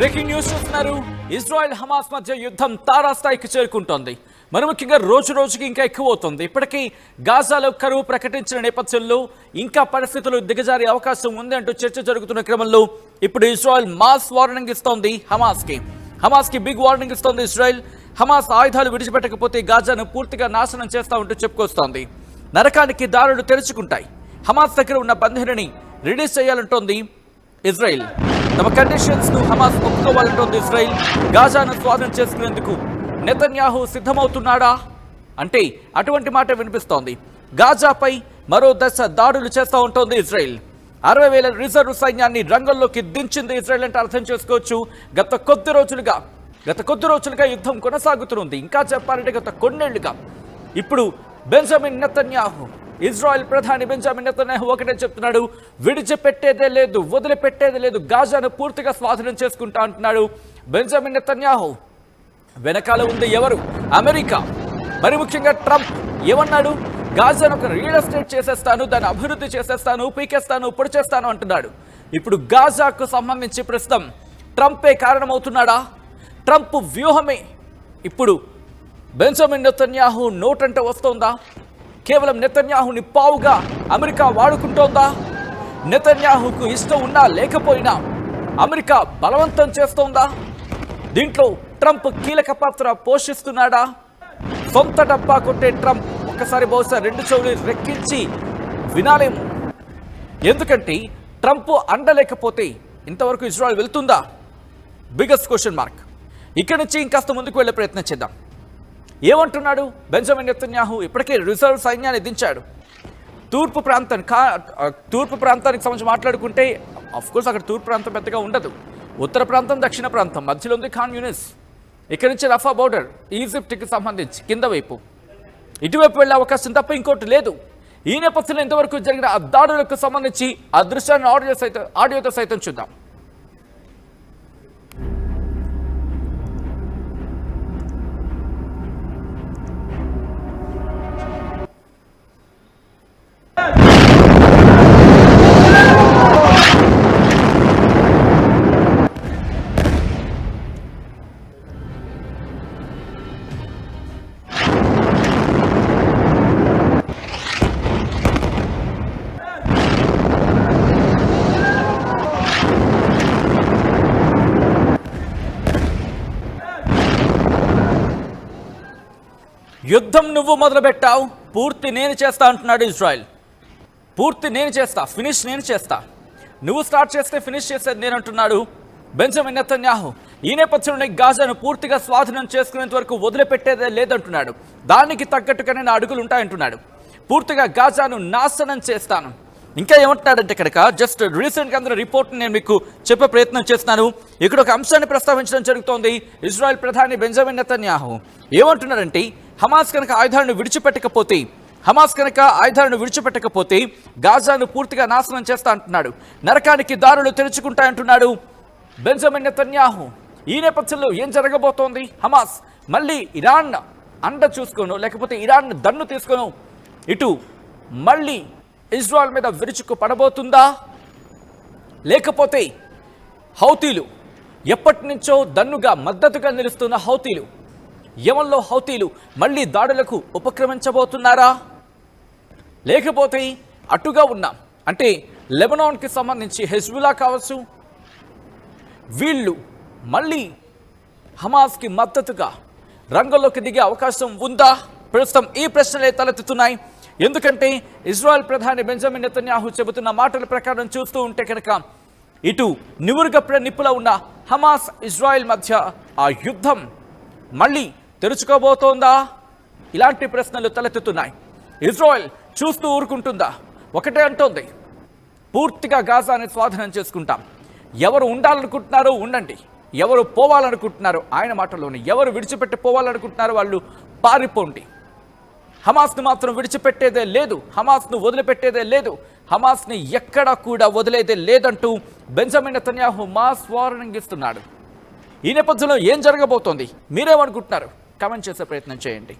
Breaking news చూస్తున్నారు. Israel Hamas మధ్య యుద్ధం తారాస్థాయికి చేరుకుంటోంది. మరి ముఖ్యంగా రోజు రోజుకి ఇంకా ఎక్కువ అవుతుంది. ఇప్పటికీ గాజాలో కరువు ప్రకటించిన నేపథ్యంలో ఇంకా పరిస్థితులు దిగజారే అవకాశం ఉంది అంటూ చర్చ జరుగుతున్న క్రమంలో ఇప్పుడు ఇజ్రాయెల్ మాస్ వార్నింగ్ ఇస్తోంది హమాస్కి బిగ్ వార్నింగ్ ఇస్తోంది ఇజ్రాయెల్. హమాస్ ఆయుధాలు విడిచిపెట్టకపోతే గాజాను పూర్తిగా నాశనం చేస్తా ఉంటూ చెప్పుకొస్తోంది. నరకానికి దారులు తెరుచుకుంటాయి. హమాస్ దగ్గర ఉన్న బందీని రిలీజ్ చేయాలంటోంది ఇజ్రాయెల్. తమ కండిషన్స్ ను హమాస్ ఒప్పుకోవాలంటోంది ఇజ్రాయెల్. గాజాను స్వాధీనం చేసుకునేందుకు నెతన్యాహు సిద్ధమవుతున్నాడా అంటే అటువంటి మాట వినిపిస్తోంది. గాజాపై మరో దశ దాడులు చేస్తూ ఉంటోంది ఇజ్రాయెల్. 60,000 రిజర్వ్ సైన్యాన్ని రంగంలోకి దించింది ఇజ్రాయెల్ అంటే అర్థం చేసుకోవచ్చు. గత కొద్ది రోజులుగా యుద్ధం కొనసాగుతుంది. ఇంకా చెప్పాలంటే గత కొన్నేళ్లుగా. ఇప్పుడు బెంజమిన్ నెతన్యాహు, ఇజ్రాయెల్ ప్రధాని బెంజమిన్ నెతన్యాహు ఒకటే చెప్తున్నాడు, విడిచిపెట్టేదే లేదు, వదిలిపెట్టేదే లేదు, గాజాను పూర్తిగా స్వాధీనం చేసుకుంటా అంటున్నాడు బెంజమిన్ నెతన్యాహు. వెనకాల ఉంది ఎవరు? అమెరికా. మరి ముఖ్యంగా ట్రంప్ ఏమన్నాడు? గాజాను ఒక రియల్ ఎస్టేట్ చేసేస్తాను, దాన్ని అభివృద్ధి చేసేస్తాను, పీకేస్తాను, పొడి చేస్తాను అంటున్నాడు. ఇప్పుడు గాజాకు సంబంధించి ప్రస్తుతం ట్రంపే కారణమవుతున్నాడా? ట్రంప్ వ్యూహమే ఇప్పుడు బెంజమిన్ నెతన్యాహు నోటంట వస్తోందా? కేవలం నెతన్యాహుని పావుగా అమెరికా వాడుకుంటోందా? నెతన్యాహుకు ఇష్టం ఉన్నా లేకపోయినా అమెరికా బలవంతం చేస్తోందా? దీంట్లో ట్రంప్ కీలక పాత్ర పోషిస్తున్నాడా? సొంత డబ్బా కొట్టే ట్రంప్ ఒక్కసారి బహుశా 2 చెవులు రెక్కించి వినాలేము. ఎందుకంటే ట్రంప్ అండలేకపోతే ఇంతవరకు ఇజ్రాయెల్ వెళ్తుందా? Biggest question mark. ఇక్కడి నుంచి ఇంకాస్త ముందుకు వెళ్ళే ప్రయత్నం చేద్దాం. ఏమంటున్నాడు బెంజమిన్ నెతన్యాహు? ఇప్పటికే రిజర్వ్ సైన్యాన్ని దించాడు. తూర్పు ప్రాంతానికి సంబంధించి మాట్లాడుకుంటే అఫ్కోర్స్ అక్కడ తూర్పు ప్రాంతం పెద్దగా ఉండదు. ఉత్తర ప్రాంతం, దక్షిణ ప్రాంతం, మధ్యలో ఉంది ఖాన్ యూనిస్. ఇక్కడి నుంచి రఫా బోర్డర్ ఈజిప్ట్కి సంబంధించి కింద వైపు, ఇటువైపు వెళ్ళే అవకాశం తప్ప ఇంకోటి లేదు. ఈ నేపథ్యంలో ఇంతవరకు జరిగిన ఆ దాడులకు సంబంధించి ఆ దృశ్యాన్ని ఆడియోతో సైతం చూద్దాం. యుద్ధం నువ్వు మొదలుపెట్టావు, పూర్తి నేను చేస్తా అంటున్నాడు ఇజ్రాయెల్. పూర్తి నేను చేస్తా, ఫినిష్ నేను చేస్తా, నువ్వు స్టార్ట్ చేస్తే ఫినిష్ చేసేది నేను అంటున్నాడు బెంజమిన్ నెతన్యాహు. ఈ నేపథ్యంలో గాజాను పూర్తిగా స్వాధీనం చేసుకునేంత వరకు వదిలిపెట్టేదే లేదంటున్నాడు. దానికి తగ్గట్టుగానే నా అడుగులు ఉంటాయంటున్నాడు. పూర్తిగా గాజాను నాశనం చేస్తాను. ఇంకా ఏమంటున్నాడంటే కనుక జస్ట్ రీసెంట్గా అందరూ రిపోర్ట్ని నేను మీకు చెప్పే ప్రయత్నం చేస్తున్నాను. ఇక్కడ ఒక అంశాన్ని ప్రస్తావించడం జరుగుతోంది. ఇజ్రాయెల్ ప్రధాని బెంజమిన్ నెతన్యాహు ఏమంటున్నారంటే హమాస్ కనుక ఆయుధాలను విడిచిపెట్టకపోతే గాజాను పూర్తిగా నాశనం చేస్తా అంటున్నాడు. నరకానికి దారులు తెరుచుకుంటాయంటున్నాడు బెంజమిన్ నెతన్యాహు. ఈ నేపథ్యంలో ఏం జరగబోతోంది? హమాస్ మళ్ళీ ఇరాన్ అండ చూసుకోను, లేకపోతే ఇరాన్ దన్ను తీసుకొను ఇటు మళ్ళీ ఇజ్రాయెల్ మీద విరుచుకు పడబోతుందా? లేకపోతే హౌతీలు, ఎప్పటి నుంచో దన్నుగా మద్దతుగా నిలుస్తున్న హౌతీలు, యెమెన్లో హౌతీలు మళ్ళీ దాడులకు ఉపక్రమించబోతున్నారా? లేకపోతే అటుగా ఉన్న అంటే లెబనాన్కి సంబంధించి హెజ్బుల్లా కావచ్చు, వీళ్ళు మళ్ళీ హమాస్కి మద్దతుగా రంగంలోకి దిగే అవకాశం ఉందా? ప్రస్తుతం ఈ ప్రశ్నలే తలెత్తుతున్నాయి. ఎందుకంటే ఇజ్రాయెల్ ప్రధాని బెంజమిన్ నెతన్యాహు చెబుతున్న మాటల ప్రకారం చూస్తూ ఉంటే కనుక ఇటు నివురుగప్ర నిప్పులో ఉన్న హమాస్ ఇజ్రాయెల్ మధ్య ఆ యుద్ధం మళ్ళీ తెరుచుకోబోతోందా? ఇలాంటి ప్రశ్నలు తలెత్తుతున్నాయి. ఇజ్రాయెల్ చూస్తూ ఊరుకుంటుందా? ఒకటే అంటోంది, పూర్తిగా గాజాని స్వాధీనం చేసుకుంటాం. ఎవరు ఉండాలనుకుంటున్నారో ఉండండి, ఎవరు పోవాలనుకుంటున్నారో ఆయన మాటలోనే, ఎవరు విడిచిపెట్టి పోవాలనుకుంటున్నారో వాళ్ళు పారిపోండి. హమాస్ను మాత్రం విడిచిపెట్టేదే లేదు, హమాస్ను వదిలిపెట్టేదే లేదు, హమాస్ని ఎక్కడా కూడా వదిలేదే లేదంటూ బెంజమిన్ నెతన్యాహు మాస్ వార్నింగ్ ఇస్తున్నాడు. ఈ నేపథ్యంలో ఏం జరగబోతోంది? మీరేమనుకుంటున్నారు? కామెంట్ చేసే ప్రయత్నం చేయండి.